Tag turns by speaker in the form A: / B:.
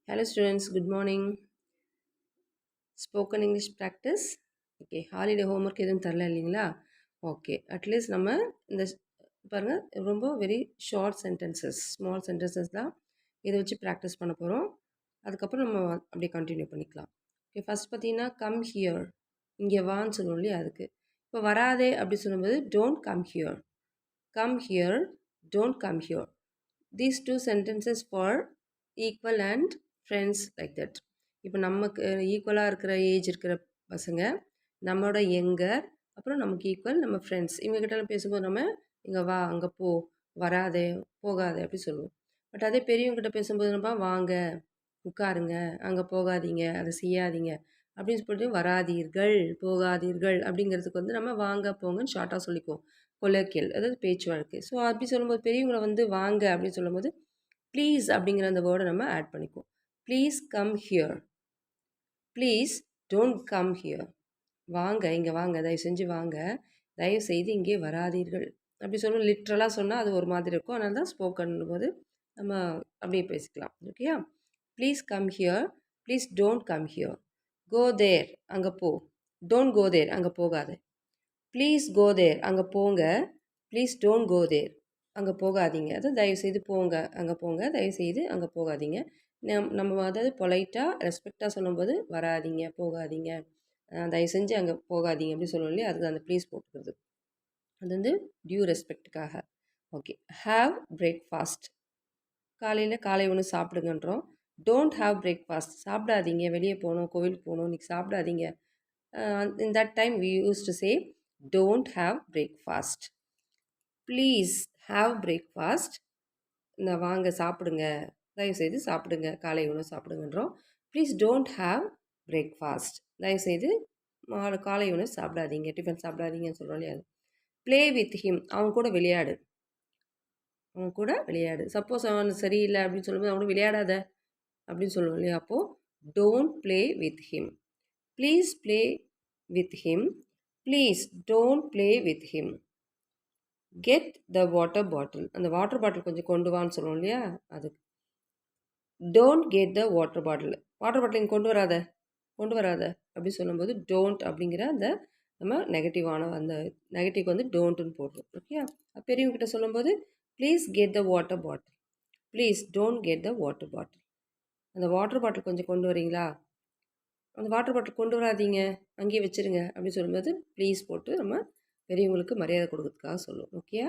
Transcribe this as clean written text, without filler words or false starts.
A: Hello students, good morning. Spoken English practice. Okay, holiday homework எதுவும் தரல இல்லைங்களா? Okay, at least நம்ம இந்த பாருங்க ரொம்ப very short sentences small sentences தான் இதை வச்சு ப்ராக்டிஸ் பண்ண போகிறோம். அதுக்கப்புறம் நம்ம அப்படியே கண்டினியூ பண்ணிக்கலாம். ஓகே, ஃபஸ்ட் பார்த்தீங்கன்னா கம் ஹியர், இங்கே வான்னு சொல்லுவோம் இல்லையா அதுக்கு. இப்போ வராதே அப்படி சொல்லும்போது don't come here. Come here, don't come here. These two sentences for equal and friends like that. இப்போ நமக்கு ஈக்குவலாக இருக்கிற ஏஜ் இருக்கிற பசங்க, நம்மளோட யங்கர், அப்புறம் நமக்கு ஈக்குவல் நம்ம ஃப்ரெண்ட்ஸ் இவங்ககிட்டலாம் பேசும்போது நம்ம இங்கே வா, அங்கே போ, வராதே, போகாதே அப்படி சொல்லுவோம். பட் அதே பெரியவங்ககிட்ட பேசும்போது நம்ம வாங்க, உட்காருங்க, அங்கே போகாதீங்க, அதை செய்யாதீங்க அப்படின்னு சொல்லிட்டு வராதீர்கள், போகாதீர்கள் அப்படிங்கிறதுக்கு வந்து நம்ம வாங்க போங்கன்னு ஷார்ட்டாக சொல்லிக்குவோம். கொலோக்கியல் அதாவது பேச்சு வழக்கு. ஸோ அப்படி சொல்லும்போது பெரியவங்களை வந்து வாங்க அப்படின்னு சொல்லும்போது ப்ளீஸ் அப்படிங்கிற அந்த வேர்டை நம்ம ஆட் பண்ணிக்குவோம். Please come here, please don't come here. வாங்க, இங்கே வாங்க, தயவு செஞ்சு வாங்க, தயவு செய்து இங்கே வராதீர்கள் அப்படி சொல்லுவோம். லிட்ரலாக சொன்னால் அது ஒரு மாதிரி இருக்கும். அதனால தான் ஸ்போக்கன் போது நம்ம அப்படியே பேசிக்கலாம். ஓகேயா? Please come here, please don't come here. Go there, அங்கே போ. டோன்ட் கோ தேர், அங்கே போகாது. ப்ளீஸ் கோ தேர், அங்கே போங்க. ப்ளீஸ் டோன்ட் கோ தேர், அங்கே போகாதீங்க. அதாவது தயவுசெய்து போங்க, அங்கே போங்க, தயவுசெய்து அங்கே போகாதீங்க. நம்ம அதாவது பொலைட்டாக ரெஸ்பெக்டாக சொல்லும்போது வராதீங்க, போகாதீங்க, தயவு செஞ்சு அங்கே போகாதீங்க அப்படி சொல்லுவோம் இல்லையா, அதுக்கு அந்த ப்ளீஸ் போட்டுக்கிறது. அது வந்து டியூ ரெஸ்பெக்டுக்காக. ஓகே, ஹாவ் பிரேக்ஃபாஸ்ட், காலையில் காலை உணவு சாப்பிடுங்கன்றோம். டோன்ட் ஹாவ் பிரேக்ஃபாஸ்ட், சாப்பிடாதீங்க, வெளியே போகணும், கோவிலுக்கு போகணும், இன்றைக்கி சாப்பிடாதீங்க. In that time we used to say don't have breakfast. Please have breakfast. இந்த வாங்க சாப்பிடுங்க, தயவுசெய்து சாப்பிடுங்க, காலை உணவு சாப்பிடுங்கன்றோம். ப்ளீஸ் டோன்ட் ஹாவ் பிரேக்ஃபாஸ்ட், தயவுசெய்து காலை உணவு சாப்பிடாதீங்க, டிஃபன் சாப்பிடாதீங்கன்னு சொல்கிறோம் இல்லையா. ப்ளே வித் ஹிம், அவன் கூட விளையாடு, அவன் கூட விளையாடு. சப்போஸ் அவன் சரியில்லை அப்படின்னு சொல்லும்போது அவன் கூட விளையாடாத அப்படின்னு சொல்லுவோம் இல்லையா. அப்போது don't play with him. Please play with him. Please don't play with him. Get the water bottle. அந்த வாட்டர் பாட்டில் கொஞ்சம் கொண்டு வான்னு சொல்லுவோம் இல்லையா அதுக்கு. Don't get the water bottle. Water bottle இங்கே கொண்டு வராத அப்படி சொல்லும்போது டோன்ட் அப்படிங்கிற அந்த நம்ம நெகட்டிவான அந்த நெகட்டிவ் வந்து டோன்ட்டுன்னு போடுறோம். ஓகே, பெரியவங்க கிட்ட சொல்லும்போது please get the water bottle, please don't get the water bottle. அந்த வாட்டர் பாட்டில் கொஞ்சம் கொண்டு வரீங்களா, அந்த வாட்டர் பாட்டில் கொண்டு வராதீங்க, அங்கேயே வச்சுருங்க அப்படின்னு சொல்லும்போது ப்ளீஸ் போட்டு நம்ம பெரியவங்களுக்கு மரியாதை கொடுக்கறதுக்காக சொல்லுவோம். ஓகேயா?